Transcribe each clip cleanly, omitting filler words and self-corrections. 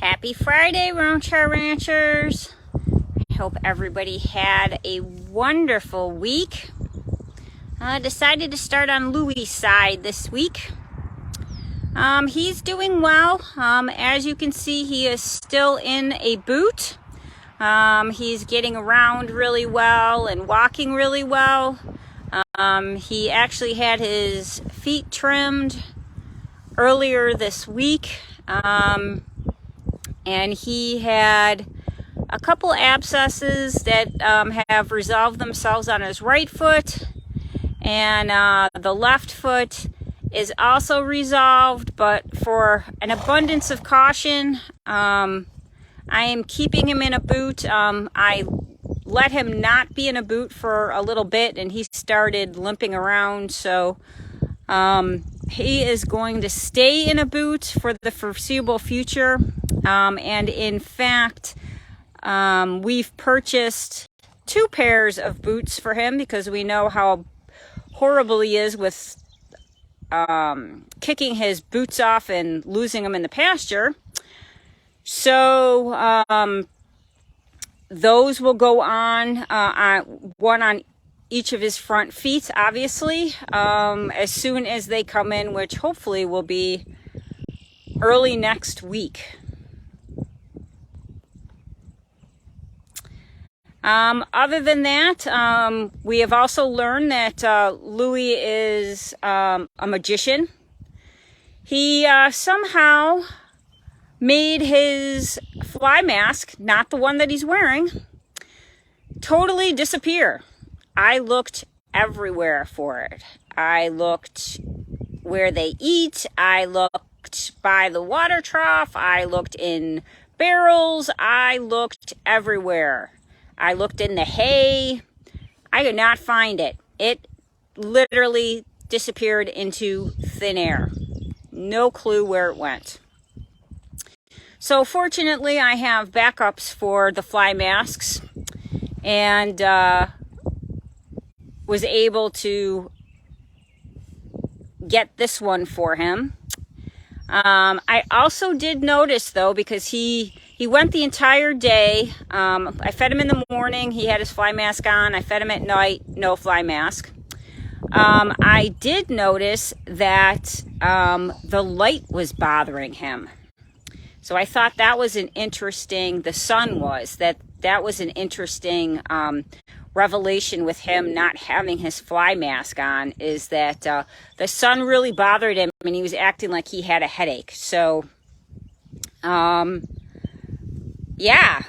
Happy Friday, Roundchair Ranchers. I hope everybody had a wonderful week. I decided to start on Louie's side this week. He's doing well. As you can see, he is still in a boot. He's getting around really well and walking really well. He actually had his feet trimmed earlier this week. And he had a couple abscesses that have resolved themselves on his right foot, and the left foot is also resolved, but for an abundance of caution, I am keeping him in a boot. I let him not be in a boot for a little bit, and he started limping around, so he is going to stay in a boot for the foreseeable future. And in fact, we've purchased 2 pairs of boots for him because we know how horrible he is with kicking his boots off and losing them in the pasture. So those will go on, one on each of his front feet, obviously, as soon as they come in, which hopefully will be early next week. Other than that, we have also learned that Louie is a magician. He somehow made his fly mask, not the one that he's wearing, totally disappear. I looked everywhere for it. I looked where they eat. I looked by the water trough. I looked in barrels. I looked everywhere. I looked in the hay. I could not find it. It literally disappeared into thin air. No clue where it went. So fortunately, I have backups for the fly masks, and was able to get this one for him. I also did notice, though, because he went the entire day. I fed him in the morning. He had his fly mask on. I fed him at night. No fly mask. I did notice that the light was bothering him. So I thought that was an interesting, the sun was, that was an interesting revelation with him not having his fly mask on, is that the sun really bothered him and he was acting like he had a headache. So, yeah,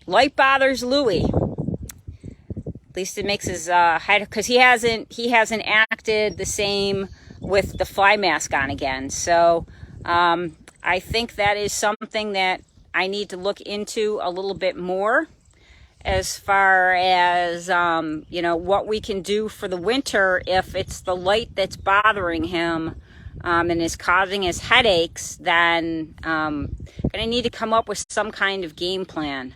light bothers Louie. At least it makes his head, because he hasn't acted the same with the fly mask on again. So I think that is something that I need to look into a little bit more, as far as what we can do for the winter if it's the light that's bothering him and is causing his headaches. Then gonna need to come up with some kind of game plan.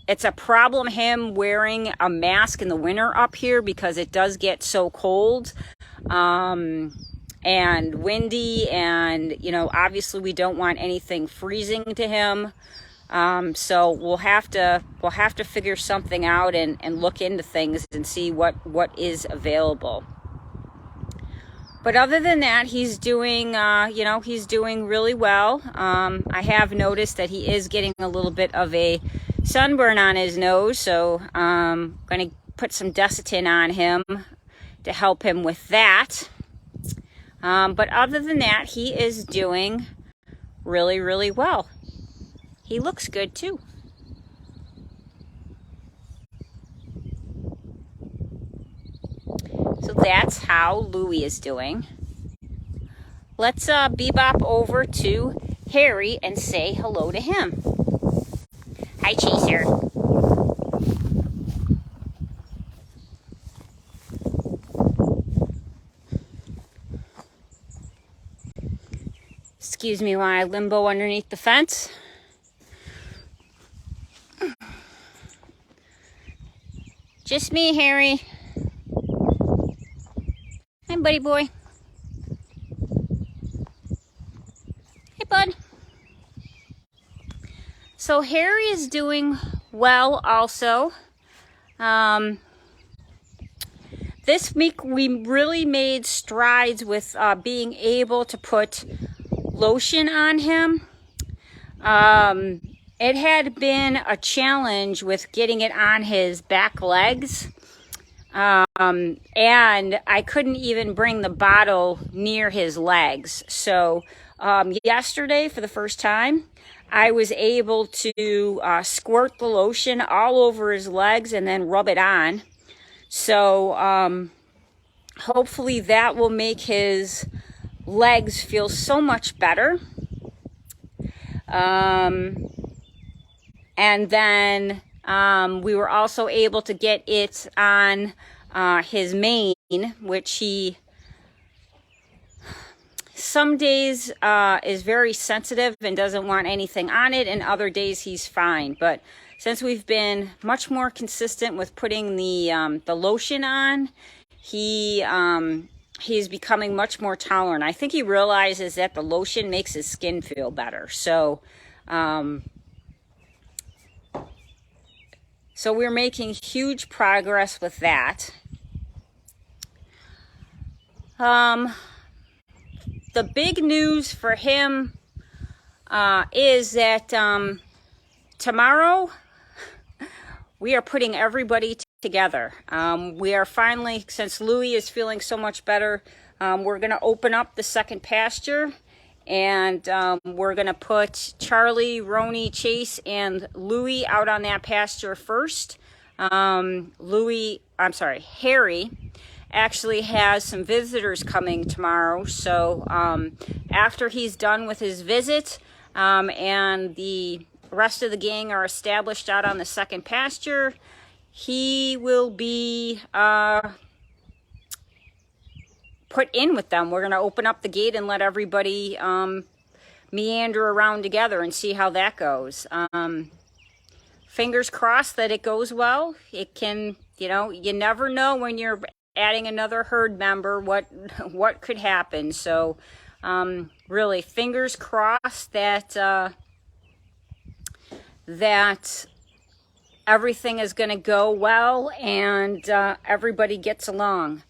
It's a problem, him wearing a mask in the winter up here, because it does get so cold and windy, and obviously we don't want anything freezing to him. So we'll have to figure something out and look into things and see what is available. But other than that, he's doing he's doing really well. I have noticed that he is getting a little bit of a sunburn on his nose, so I'm going to put some Desitin on him to help him with that. But other than that, he is doing really, really well. He looks good too. So that's how Louie is doing. Let's bebop over to Harry and say hello to him. Hi, Chaser. Excuse me while I limbo underneath the fence. Just me, Harry. Hi, buddy boy. Bud. So Harry is doing well also. This week we really made strides with being able to put lotion on him. It had been a challenge with getting it on his back legs. And I couldn't even bring the bottle near his legs. So yesterday, for the first time, I was able to squirt the lotion all over his legs and then rub it on. So hopefully that will make his legs feel so much better. And then we were also able to get it on his mane, which he some days is very sensitive and doesn't want anything on it, and other days he's fine. But since we've been much more consistent with putting the lotion on, he's becoming much more tolerant. I think he realizes that the lotion makes his skin feel better. So we're making huge progress with that. The big news for him is that tomorrow we are putting everybody together. We are finally, since Louie is feeling so much better, we're going to open up the second pasture, and we're going to put Charlie, Roni, Chase, and Louie out on that pasture first. Harry actually has some visitors coming tomorrow, so after he's done with his visit and the rest of the gang are established out on the second pasture, he will be put in with them. We're going to open up the gate and let everybody meander around together and see how that goes. Fingers crossed that it goes well. It can, you never know when you're adding another herd member what could happen. So really fingers crossed that that everything is going to go well and everybody gets along.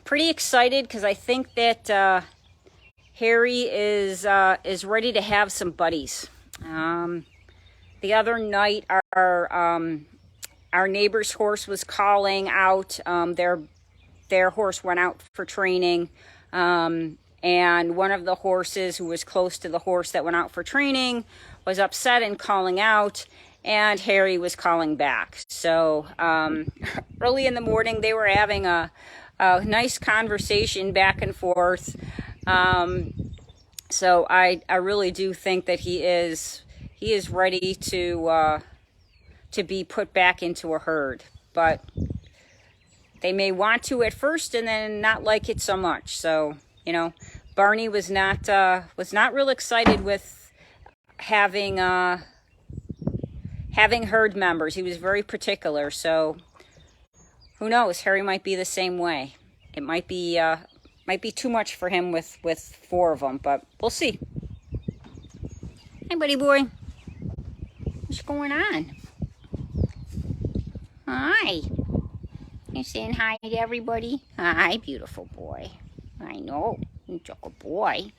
Pretty excited because I think that Harry is ready to have some buddies. The other night our neighbor's horse was calling out. Their horse went out for training, and one of the horses who was close to the horse that went out for training was upset and calling out, and Harry was calling back. So early in the morning they were having a nice conversation back and forth. So I really do think that he is ready to be put back into a herd, but they may want to at first and then not like it so much. So, Barney was not real excited with having herd members. He was very particular. So who knows? Harry might be the same way. It might be too much for him with 4 of them, but we'll see. Hey, buddy boy. What's going on? Hi. You saying hi to everybody? Hi, beautiful boy. I know. You're a good boy.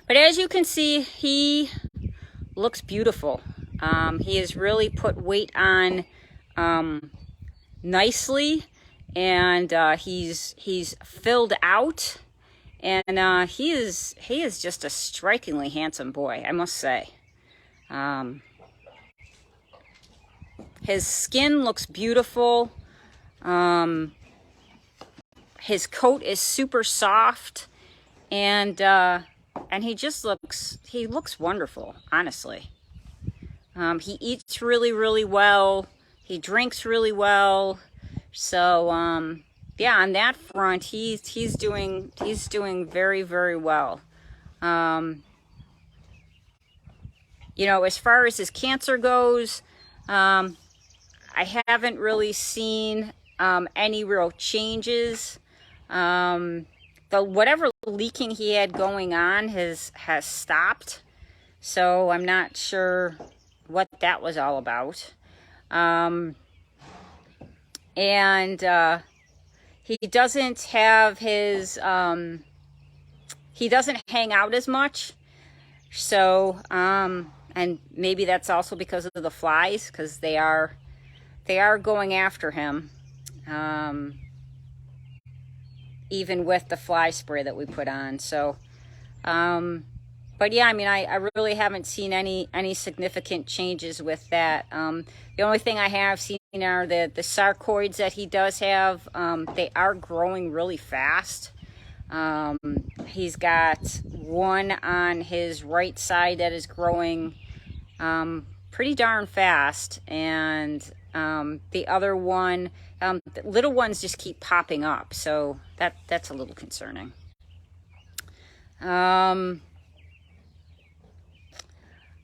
But as you can see, he looks beautiful. He has really put weight on nicely, and he's filled out, and he is just a strikingly handsome boy, I must say. His skin looks beautiful. His coat is super soft, and he just looks wonderful, honestly. He eats really, really well. He drinks really well. So yeah, on that front, he's doing very, very well. As far as his cancer goes, I haven't really seen any real changes. Whatever leaking he had going on has stopped, so I'm not sure what that was all about. And he doesn't have his he doesn't hang out as much, so and maybe that's also because of the flies, because they are going after him, even with the fly spray that we put on. So but yeah, I mean, I really haven't seen any significant changes with that. The only thing I have seen are the sarcoids that he does have. They are growing really fast. He's got one on his right side that is growing pretty darn fast, and the other one, the little ones just keep popping up, so that's a little concerning.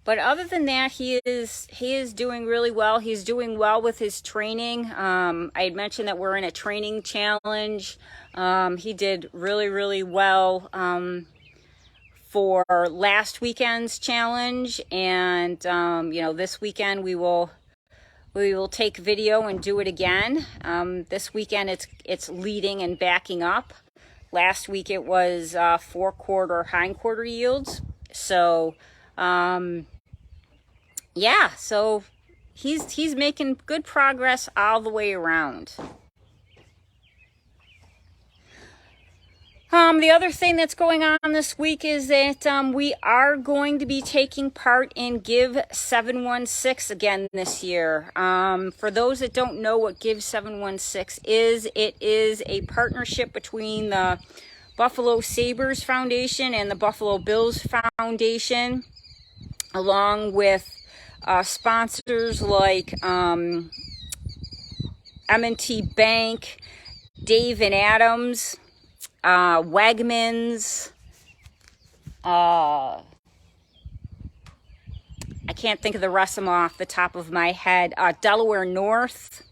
But other than that, he is doing really well. He's doing well with his training. I had mentioned that we're in a training challenge. He did really, really well for last weekend's challenge, and this weekend we will take video and do it again. This weekend it's leading and backing up. Last week it was forequarter hindquarter yields. So yeah, so he's making good progress all the way around. The other thing that's going on this week is that we are going to be taking part in Give 716 again this year. For those that don't know what Give 716 is, it is a partnership between the Buffalo Sabres Foundation and the Buffalo Bills Foundation, along with sponsors like M&T Bank, Dave and Adams, Wegmans, I can't think of the rest of them off the top of my head, Delaware North.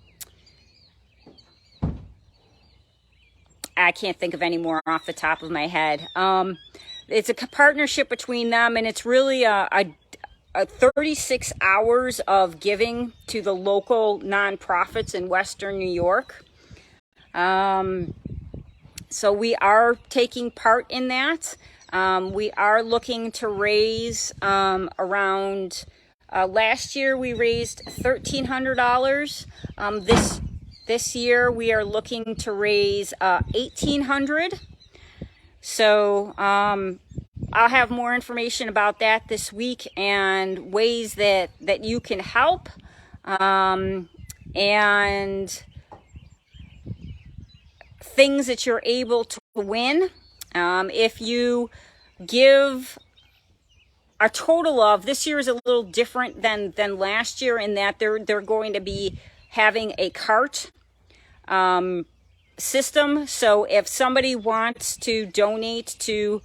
I can't think of any more off the top of my head. It's a partnership between them, and it's really a 36 hours of giving to the local nonprofits in Western New York. So we are taking part in that. We are looking to raise around, last year we raised $1,300. This year we are looking to raise $1,800. So I'll have more information about that this week, and ways that you can help, and things that you're able to win. If you give a total of, this year is a little different than last year in that they're going to be having a cart system. So if somebody wants to donate to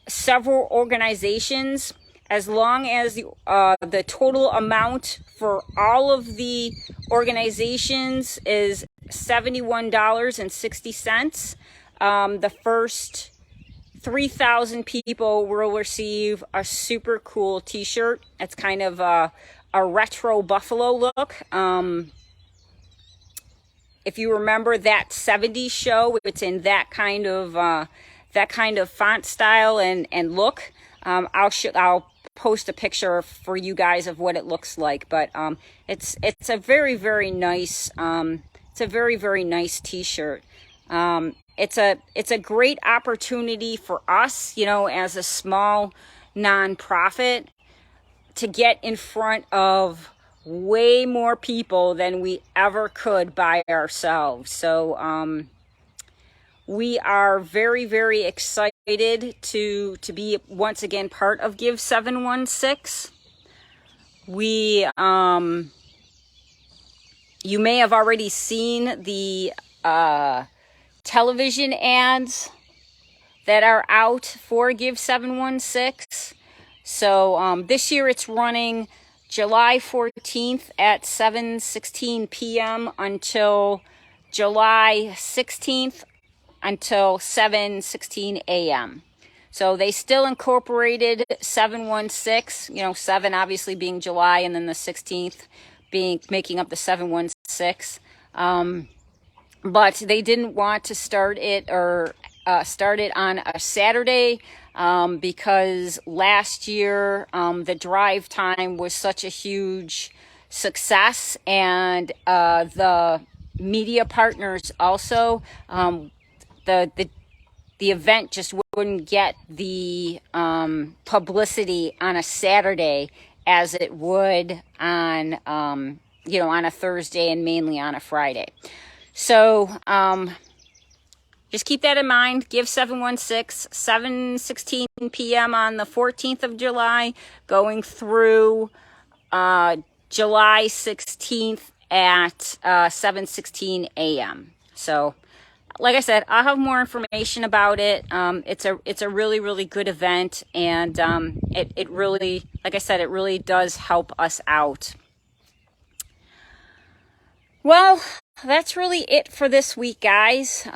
several organizations, as long as the total amount for all of the organizations is $71.60, the first 3,000 people will receive a super cool t-shirt. It's kind of a retro Buffalo look. If you remember that 70s show, it's in that kind of font style and look. I'll post a picture for you guys of what it looks like, but it's a very, very nice t-shirt. It's a great opportunity for us, as a small nonprofit, to get in front of way more people than we ever could by ourselves. So we are very, very excited to be once again part of Give 716. We you may have already seen the television ads that are out for Give 716. So this year it's running July 14th at 7:16 p.m. until July 16th until 7:16 a.m. So they still incorporated 716, 7 obviously being July, and then the 16th being making up the 716. But they didn't want to start it on a Saturday because last year the drive time was such a huge success, and the media partners also, the event just wouldn't get the publicity on a Saturday as it would on on a Thursday and mainly on a Friday. So just keep that in mind. Give 716, 7:16 p.m. on the 14th of July, going through July 16th at 7:16 a.m. So, like I said, I'll have more information about it. It's a really, really good event, and it really, like I said, it really does help us out. Well, that's really it for this week, guys.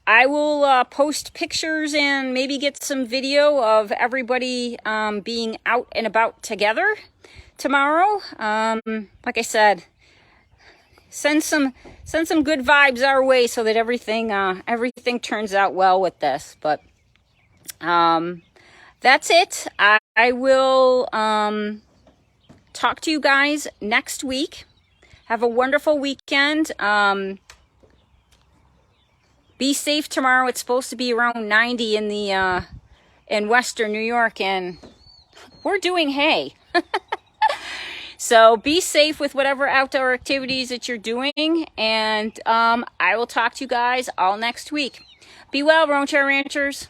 I will post pictures and maybe get some video of everybody being out and about together tomorrow. Like I said, send some good vibes our way so that everything turns out well with this. But that's it. I will talk to you guys next week. Have a wonderful weekend. Be safe tomorrow. It's supposed to be around 90 in the in Western New York, and we're doing hay. So be safe with whatever outdoor activities that you're doing, and I will talk to you guys all next week. Be well, Lone Star Ranchers.